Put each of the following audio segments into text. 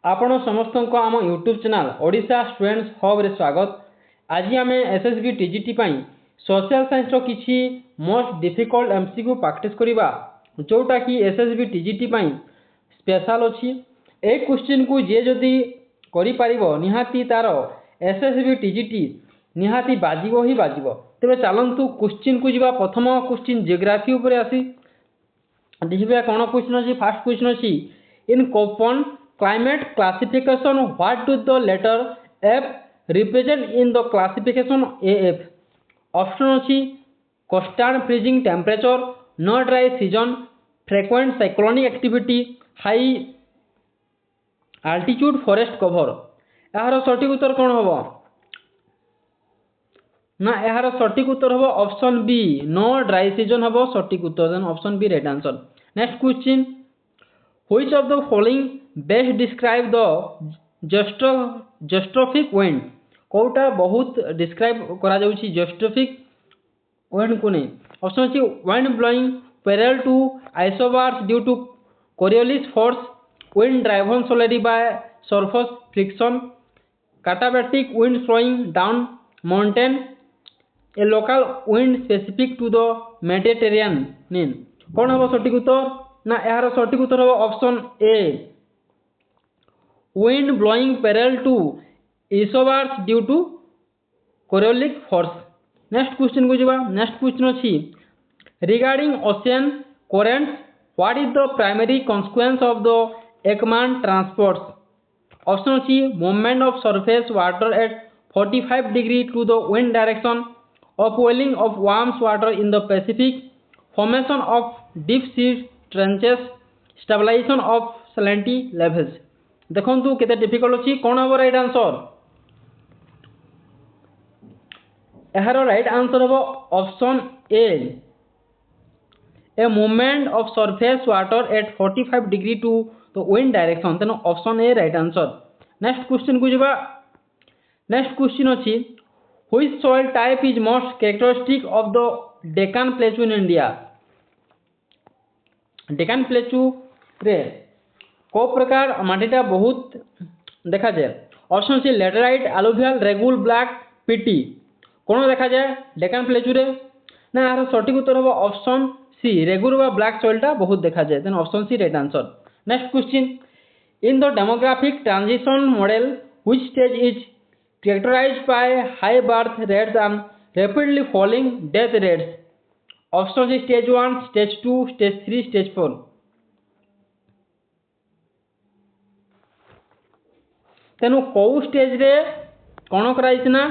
आपण समस्त को आम YouTube channel Odisha students hub रे स्वागत। आज आम एसएसबी टीजीटी सोशल साइंस रो किछि मोस्ट डिफिकल्ट एमसीक्यू प्रैक्टिस करबा जोटा कि एसएसबी टीजीटी स्पेशल अछि। ए क्वेश्चन को जे जदी करि परिबो निहाती तार एसएसबी टीजीटी निहाती बाजिबो ही बाजिबो। तबे चलंतु क्वेश्चन को जिबा। प्रथम क्वेश्चन जियोग्राफी ऊपर आसी देखिबा कोन क्वेश्चन अछि। फर्स्ट क्वेश्चन अछि इन Köppen climate classification what do the letter F represent in the classification AF? Option अछि constant freezing temperature, no dry season, frequent cyclonic activity, high altitude forest cover। यार सटीक उत्तर कौन होबो ना? यार सटीक उत्तर होबो option B, no dry season होबो सटीक उत्तर। Then option B right answer. Next question, which of the following best describe the geostrophic wind? कोटा बहुत डिस्क्राइब करा जाउछि geostrophic wind को नहीं। ऑप्शन अछि wind blowing parallel to isobars due to Coriolis force, wind driven solely by surface friction, katabatic wind flowing down mountain, a local wind specific to the Mediterranean। कौन होबो सटीक उत्तर ना? यार सटीक उत्तर होबो option A, wind blowing parallel to isobars due to Coriolis force। Next question को जिबा। नेक्स्ट क्वेश्चन अछि regarding ocean currents what is the primary consequence of the Ekman transports? Option अछि movement of surface water at 45 degree to the wind direction, upwelling of warm water in the Pacific, formation of deep sea trenches, stabilization of salinity levels। देखंतु केते difficult अछि। कोन होबो right answer? एहार right answer होबो option A, A movement of surface water at 45 degree to the wind direction. तेनो option A right answer. Next question को जिबा। नेक्स्ट क्वेश्चन अछि which soil type is most characteristic of the Deccan plateau in India? Deccan plateau रे को प्रकार माटीटा बहुत देखा जाए। Option C laterite, alluvial, regur, black, peaty. कौन देखा जाए डेक्कन प्लेटू रे ना? यार सटीक उत्तर होबो ऑप्शन सी, रेगुल व ब्लैक सॉइलटा बहुत देखा जाए। Then option C right answer. Next question, in the demographic transition model which stage is characterized by high birth rates and rapidly falling death rates? Option C stage 1, stage 2, stage 3, stage 4। तेनु को stage रे कोन कराइछ ना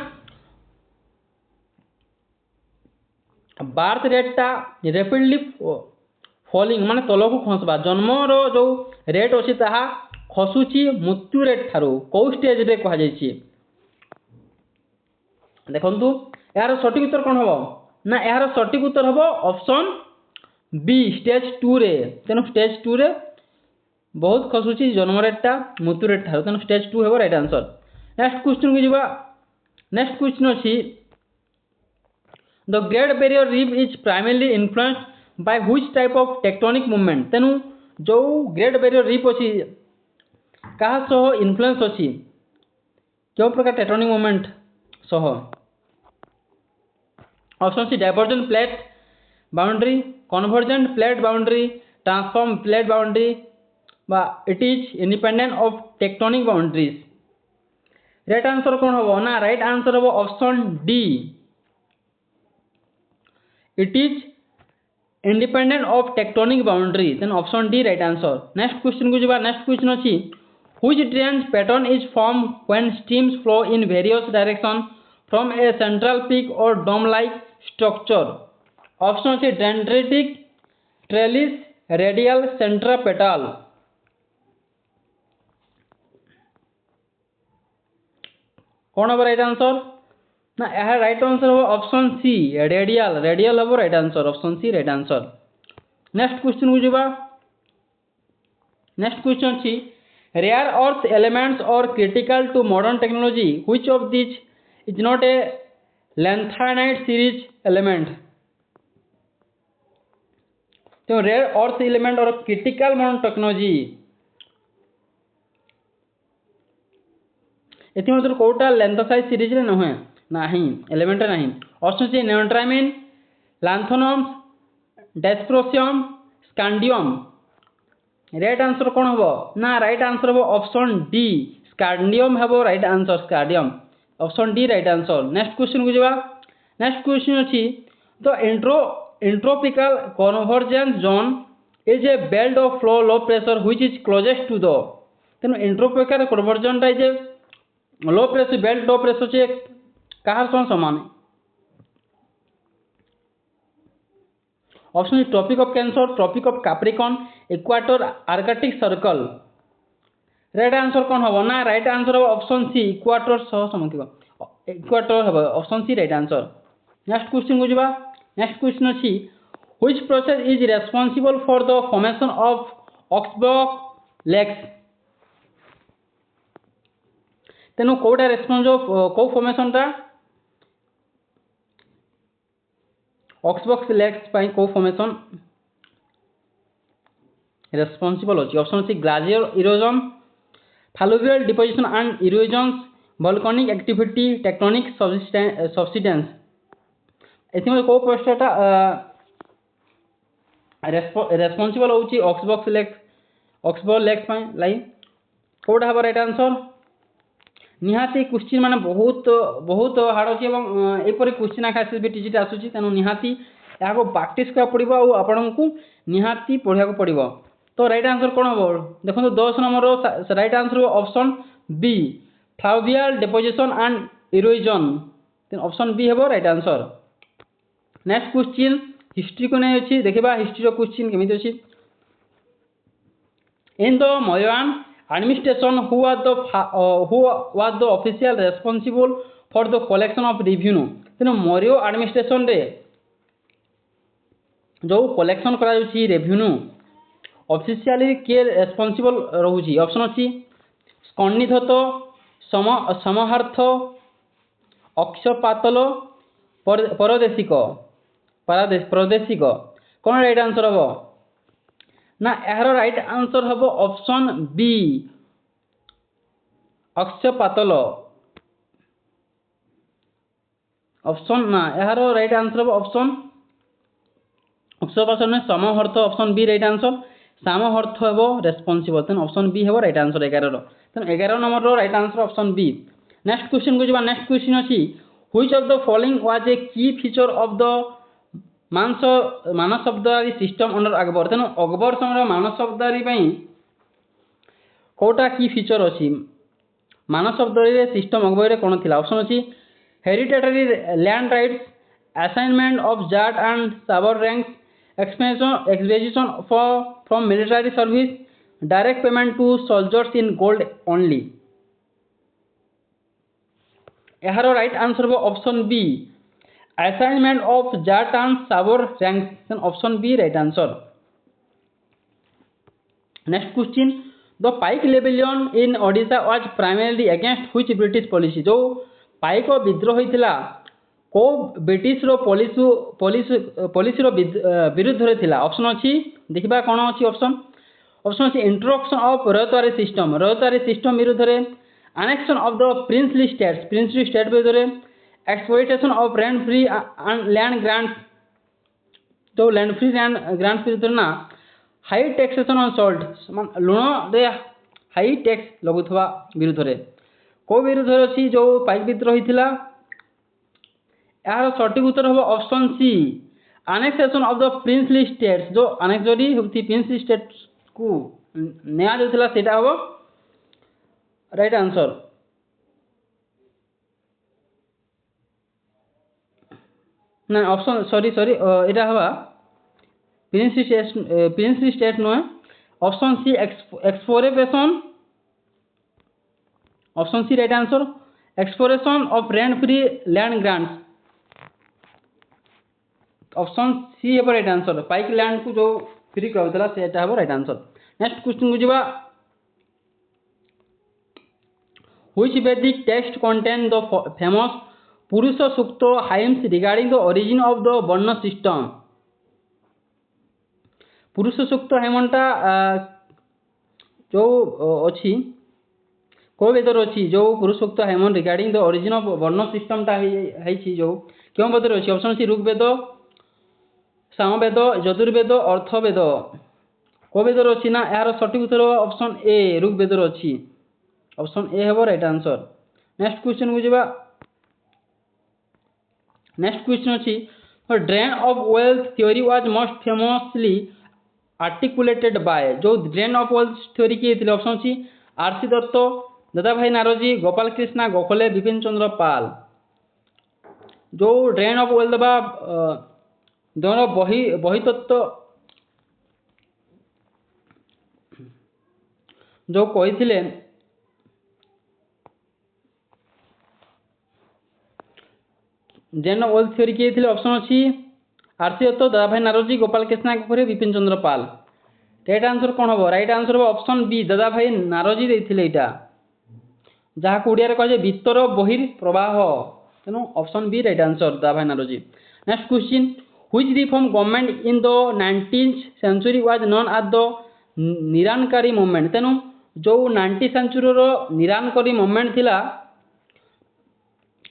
birth rate टा rapidly falling माने तलकु खसबा, जन्म रो जो रेट अछि ताहा खसुची मृत्यु रेट थारो को स्टेज रे कहा जाइछि। देखंतु यार सटीक उत्तर कोन होबो ना? यार सटीक उत्तर होबो ऑप्शन बी, स्टेज 2 रे। तेनु स्टेज 2 रे बहुत खसुची जन्म रेटटा मृत्यु रेट थारो। तेनु स्टेज 2 हेबो राइट आंसर। नेक्स्ट क्वेश्चन को जिबा। नेक्स्ट क्वेश्चन अछि the Great Barrier Reef is primarily influenced by which type of tectonic movement? तेनु जो ग्रेट बैरियर रीफ अछि कहा सह इन्फ्लुएंस अछि, क्यों प्रकार टेक्टोनिक मूवमेंट सह? Option C divergent plate boundary, convergent plate boundary, transform plate boundary, बा it is independent of tectonic boundaries. Right answer कौन होबो ना? राइट आंसर होबो option D, it is independent of tectonic boundary. Then option D right answer. Next question को जिबा। Next question अछि which drainage pattern is form when streams flow in various direction from a central peak or dome like structure? Option अछि dendritic, trellis, radial, centripetal. कौन होबो right answer ना? यह right answer हो option C, radial. Radial होबो right answer, option C right answer. Next question को जिबा। Next question अछि rare earth elements are critical to modern technology which of this is not a lanthanide series element? तो rare earth element are critical modern technology एथि कौटा लेंथोसाइज series रे नुहे नाही 11 रे नाही ऑप्शन सी नेओट्रामिन lanthanums dysprosium scandium right answer कौन हम ना राइट आंसर हम ऑप्शन डी स्कैंडियम हम right answer scandium option D right answer next question को जावा नेक्स्ट क्वेश्चन अछि the intertropical convergence zone is a belt of flow low pressure which is closest to the तेन intertropical convergence टा जे low pressure belt low pressure से कहार समान option tropic of cancer tropic of Capricorn equator Arctic Circle right answer कौन हम ना right answer हम ऑप्शन सी इक्वाटर सह समथिव इक्वाटर हम option C right answer next question को जावा नेक्स्ट क्वेश्चन अछि which process is responsible for the formation of oxbow lakes तेनु कोटा रेस्पोंस को फॉर्मेशन ता ऑक्सबर्ग लेक्स पाई को फॉर्मेशन रेस्पोंसिबल अछि option C glacier erosion fluvial deposition and erosions volcanic activity tectonic subsidence एथि को पोस्टटा रेस्पोंसिबल होची ऑक्सबर्ग लेक्स पाई लाई कोडा हबो राइट आंसर निहाती क्वेश्चन माने बहुत बहुत हार्ड अछि एवं एपरि क्वेश्चन आखासे भी टीजीटी आसुची तनु निहाती याको प्रैक्टिस करा पड़िबो आ आपनकु निहाती पढिया को पड़िबो तो राइट आंसर कोन हबो देखो 10 number right answer option B fluvial deposition and erosion then option B हबो right answer next question history को नै अछि देखिबा हिस्ट्री रो क्वेश्चन केमिति अछि in the Mauryan administration who was the official responsible for the collection of revenue तेनो Maurya administration रे जो कलेक्शन करा जाउची रेवेन्यू ऑफिशियली के रेस्पोंसिबल रहउची ऑप्शन अछि स्कन्निधत समहार्थ अक्षपातल परदेशिक परदेशिक कोन राइट आंसर हबो ना यार राइट आंसर हम ऑप्शन बी अक्षपातल ऑप्शन ना यार राइट आंसर हम ऑप्शन अक्षपातल में Samaharta option B right answer Samaharta हम रेस्पोंसिबल तेन ऑप्शन बी हम राइट आंसर 11 रो तेन 11 नंबर रो right answer option B next question को जबा नेक्स्ट क्वेश्चन अछि which of the following was a key feature of the Mansabdari system under Akbar तेन अकबर समय मानस शब्दारी पई कोटा की फीचर अछि मानस शब्दारी सिस्टम अकबर रे कोन थिला ऑप्शन अछि hereditary land rights assignment of Jat and Sawar ranks expansion from military service direct payment to soldiers in gold only यार right answer हो option B assignment of Jat and Sabor ranks then option B right answer next question the Pike rebellion in Odisha was primarily against which British policy जो पाइक विद्रोह होइतिला को British रो policy रो विरुद्ध रे थिला option अछि देखिबा कोन अछि ऑप्शन अछि इंट्रोडक्शन ऑफ रयतवारी सिस्टम विरुद्ध रे annexation of the princely state विरुद्ध रे exploitation of land free and land grants तो लैंड फ्री लैंड ग्रांट्स विरुद्ध ना हाई टैक्सेशन ऑन सॉल्ट लुण दे हाई टैक्स लगुथवा विरुद्ध रे को विरुद्ध अछि जो पाइक विद्रोह होइतिला यार सटीक उत्तर हो option C annexation of the princely states जो annexation होती princely states को नया देथिला सेटा हो राइट आंसर ना ऑप्शन सॉरी एटा हवा princely state no option C exploration option C right answer exploration of rent free land grants option C है राइट आंसर पाइक लैंड को जो फ्री कराउतला सेटा है राइट आंसर नेक्स्ट क्वेश्चन को जिबा व्हिच वैदिक text contain the famous Purusha Sukta hymns regarding the origin of the varna system Purusha Sukta हेमंटा जो अछि को वेदर अच्छी जो पुरुषोक्त हेमन regarding the origin of varna system टा जो क्यों वेदर अच्छी ऑप्शन सी ऋग्वेद सामवेद यजुर्वेद अर्थवेद को वेदर अच्छी ना यार सठिक उत्तर ऑप्शन ए ऋग्वेदर अच्छी ऑप्शन ए हेबो राइट आंसर। नेक्स्ट क्वेश्चन को जीवा नेक्स्ट क्वेश्चन अच्छी drain of wealth theory was most famously articulated by जो ड्रेन ऑफ वेल्थ थ्योरी किए थे ऑप्शन अच्छी आरसी दत्त दादाभाई नारोजी गोपाल कृष्णा गोखले विपिन चंद्र पाल जो ड्रेन ऑफ वेल्थ बा दोनों बही तत्व जो कही ड्रेन ऑफ वेल्थ थ्योरी किए थे ऑप्शन अच्छी RC Dutt Dadabhai Naoroji Gopal Krishna Gokhale Bipin Chandra Pal. Right answer कौन हम राइट आंसर हम ऑप्शन बी दादाभाई नारोजी देथिले एटा जहाँ को ओडिया कहे भितर बहिर्प्रवाह तेणु option B right answer Dadabhai Naoroji. Next question which reform government in the 19th century was known as the Nirankari movement तेणु जो 19th सेंचुरी रो निरानकारी मूवमेंट थिला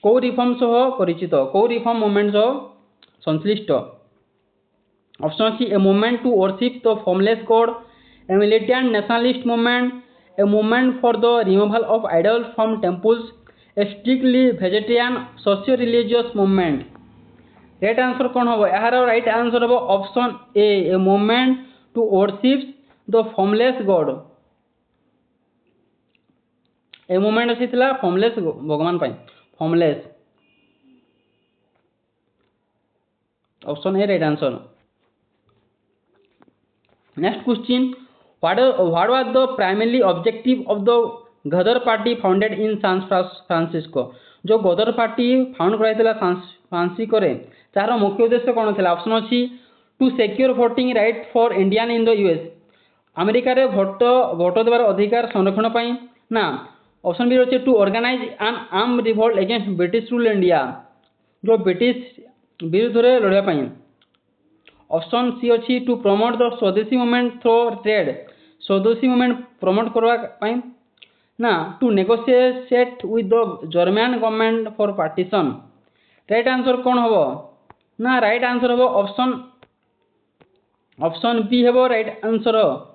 को रिफॉर्म सह परिचित को रिफॉर्म मूवमेंट सह संश्लिष्ट option C a movement to worship the formless god a militant nationalist movement a movement for the removal of idols from temples a strictly vegetarian socio religious movement. Right answer कौन हम यार right answer हम option A movement to worship the formless god a movement अच्छी formless भगवान formless option A right answer. Next question what was the primary objective of the Ghadar party founded in San Francisco जो Ghadar party found कराइला Francisco रे तार मुख्य उद्देश्य कौन था ऑप्शन अच्छी to secure voting right for Indian in the US America रे भोट देवार अधिकार संरक्षण पाई ना ऑप्शन बी अच्छे to organize an arm revolt against British rule India जो ब्रिटिश विरुद्ध रे लड़िया पाई ऑप्शन सी अच्छी to promote the swadeshi movement through trade swadeshi movement promote करने ना to negotiate with the German government for partition. Right answer कौन हम ना राइट आंसर हम ऑप्शन बी हम right answer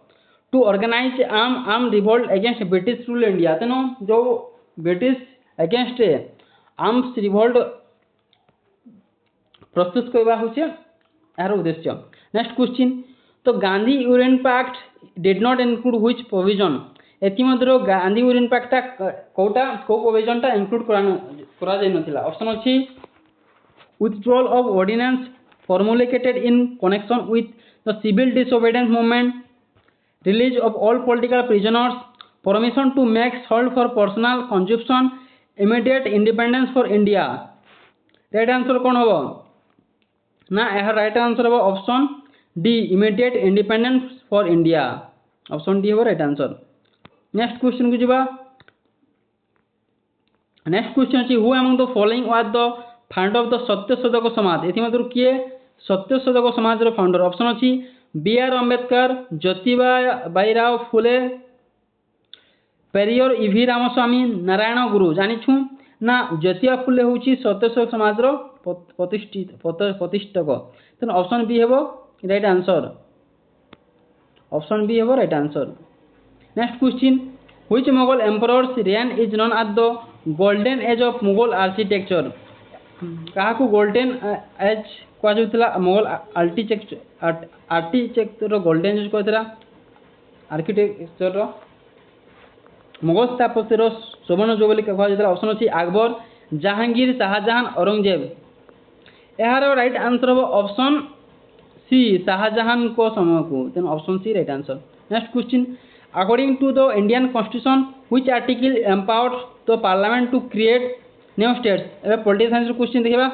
to organize arm revolt against British rule India तेणु जो British against arms revolt प्रस्तुत करवा हूँ यार उद्देश्य। नेक्स्ट क्वेश्चन तो Gandhi Irwin pact did not include which provision एतिमध्य गांधी यूरेन पैक्टा कोटा को प्रोविजनटा इंक्लूड करा जाय नथिला ऑप्शन अछि withdrawal of ordinances formulated in connection with the civil disobedience movement release of all political prisoners permission to make salt for personal consumption immediate independence for India. Right answer कौन हम ना यह right answer हम option D immediate independence for India option D हम right answer. Next question को जीवा next question अछि who among the following was the founder of the सत्य शोधक समाज एथि किए सत्य शोधक समाज रो फाउंडर ऑप्शन अछि बी आर अम्बेडकर ज्योतिबा राव फुले पेरियर इवी रामस्वामी नारायण गुरु जानिछु ना ज्योतिबा फुले होची सत्य शोधक समाज रो प्रतिष्ठक तेणु ऑप्शन बी हेबो राइट आंसर ऑप्शन बी हेबो right answer. Next question which Mughal emperor's reign is known as the golden age of Mughal architecture कहा को गोल्डन एज कह जाउतला मुगल आर्किटेक्चर गोल्डन एज कहतला आर्किटेक्चर मुगल स्थापत्य सुवर्ण जुबली कह जाउतला ऑप्शन अछि अकबर जहांगीर शाहजहां औरंगजेब यार राइट आंसर हम ऑप्शन सी शाहजहां को समय को तेन option C right answer. Next question according to the Indian constitution which article empowers the parliament to create new states a political science question देखिबा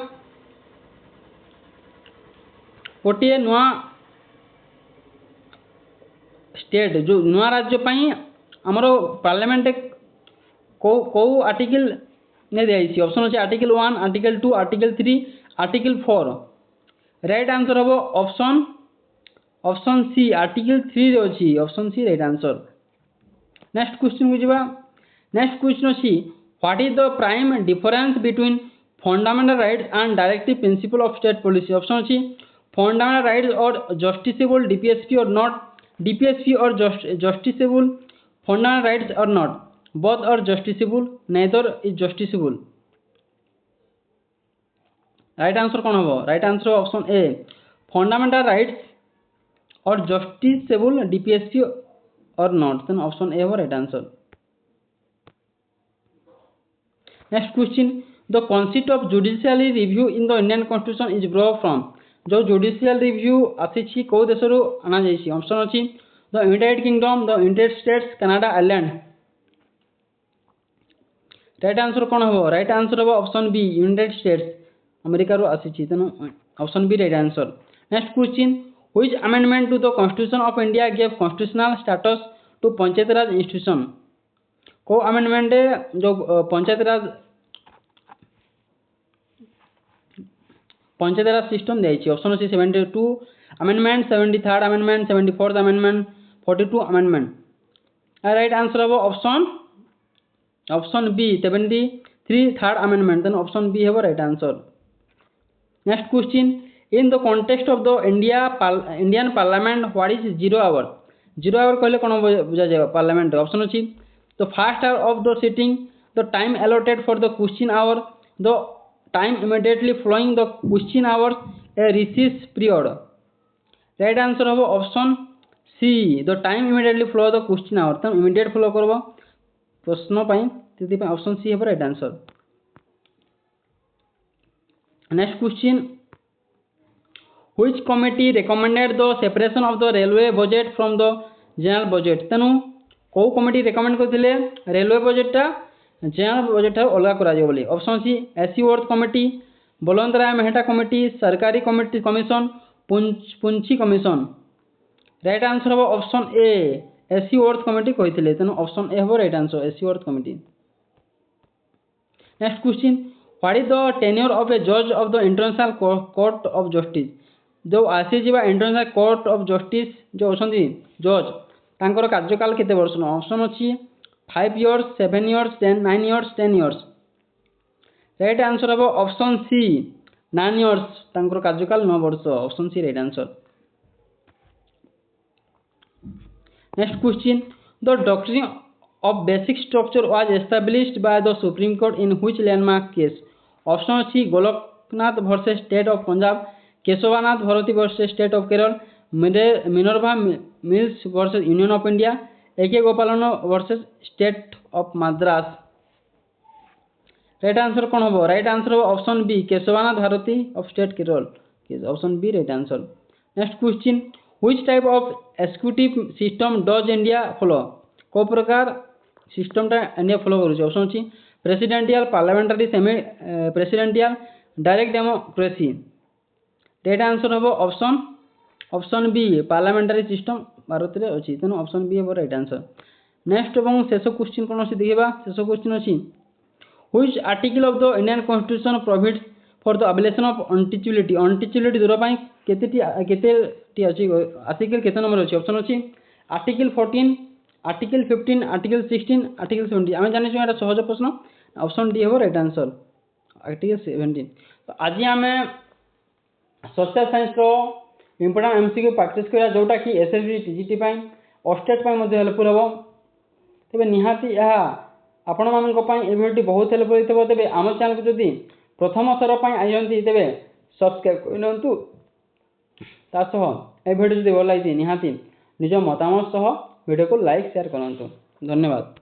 गोटे नुआ स्टेट जो नुआ राज्य पई हमरो पार्लियामेंट को आर्टिकल ने दिया ऑप्शन अच्छे article 1 article 2 article 3 article 4 right answer हम ऑप्शन सी आर्टिकल 3 रे अछि option C right answer. Next question को जीवा नेक्स्ट क्वेश्चन अछि what is the prime difference between fundamental rights and directive principle of state policy. Option अछि fundamental rights are justiciable DPSP are not, DPSP are justiciable fundamental rights are not, both are justiciable, neither is justiciable। Right answer कौन हम? Right answer option A fundamental rights are justiciable DPSP are not, then option A हो right answer. Next question the concept of judicial review in the Indian constitution is borrowed from. जो judicial review आसी को देश रू आना जाइछि? Option अछि the United Kingdom, the United States, Canada, Ireland. Right answer कौन हम? राइट आंसर हम option B United States, America रू आसी, तेणु option B right answer. Next question which amendment to the constitution of India gave constitutional status to panchayat raj institution. को amendment जो panchayat raj system दी? Option अच्छी 72 amendment, 73rd amendment, 74th amendment, 42 amendment. Right answer हम option B 73rd amendment, then option B है right answer. Next question in the context of the Indian parliament what is 0 hour? 0 hour कहले कौन बुझा जाए parliament? Option अच्छी the first hour of the sitting, the time allotted for the question hour, the time immediately flowing the question hour, a recess period. Right answer हम option C the time immediately flow the question hour, तो immediate flow करब प्रश्न पाई, option C है right answer. Next question which committee recommended the separation of the railway budget from the general budget. तेणु कौ committee recommend करथिले railway बजेटा general budget अलग करा जाय बोली? Option C Acworth committee, Balwantrai Mehta committee, सरकारी committee commission, Punchhi commission. Right answer हम option A Acworth committee कही, तेणु ऑप्शन ए हम right answer Acworth committee. Next question what is the tenure of a जज of the international court of justice. जो आसीज international court of justice जो अच्छा जज तांकर कार्यकाल केते वर्ष? ऑप्शन अच्छी 5 years, 7 years, 9 years, 10 years। Right answer हम ऑप्शन सी 9 years, तांकर कार्यकाल 9 वर्ष, option C right answer. Next question the doctrine of basic structure was established by the supreme court in which landmark case. Option अच्छी Golaknath versus state of Punjab, Keshavanath Bharati versus state of Kerala, Minerva mills versus union of India, A K Gopalan versus state of Madras. Right answer कौन हम? Right answer हम option B केशवानाथ Bharati of state Kerala, option B right answer. Next question which type of executive system does India follow. को प्रकार सिस्टमटा India follow करुचे? Option अच्छी presidential, parliamentary, semi presidential, direct democracy. Right answer हम option B parliamentary system Bharat में अच्छी, तेणु option B है राइट आंसर। नेक्स्ट और शेष क्वेश्चन कौन अच्छी देखा? शेष क्वेश्चन अच्छी which article of the Indian constitution provides for the abolition of अनटीचेबिलिटी। अनटीचेबिलिटी दूर पाई केते अच्छी आर्टिकल केते नंबर अच्छी? ऑप्शन अच्छी आर्टिकल 14, आर्टिकल 15, आर्टिकल 16, आर्टिकल 17। आम जानी ये सहज प्रश्न, ऑप्शन डी है राइट आंसर आर्टिकल 17। तो आज आम social science important MCQ practice करा जोटा कि एसएसबी टीजीटी और स्टेट हेल्पफुल हम। तेज निहाती यह आपण मान भिडियो बहुत हेल्पफुल हो। तेज आम चैनल को जदि प्रथम थर पर आई तेज सब्सक्राइब करूँ। तासह ए भिडियो जब भल लगी निहाती निज मतामत सह वीडियो को लाइक शेयर करूँ। धन्यवाद।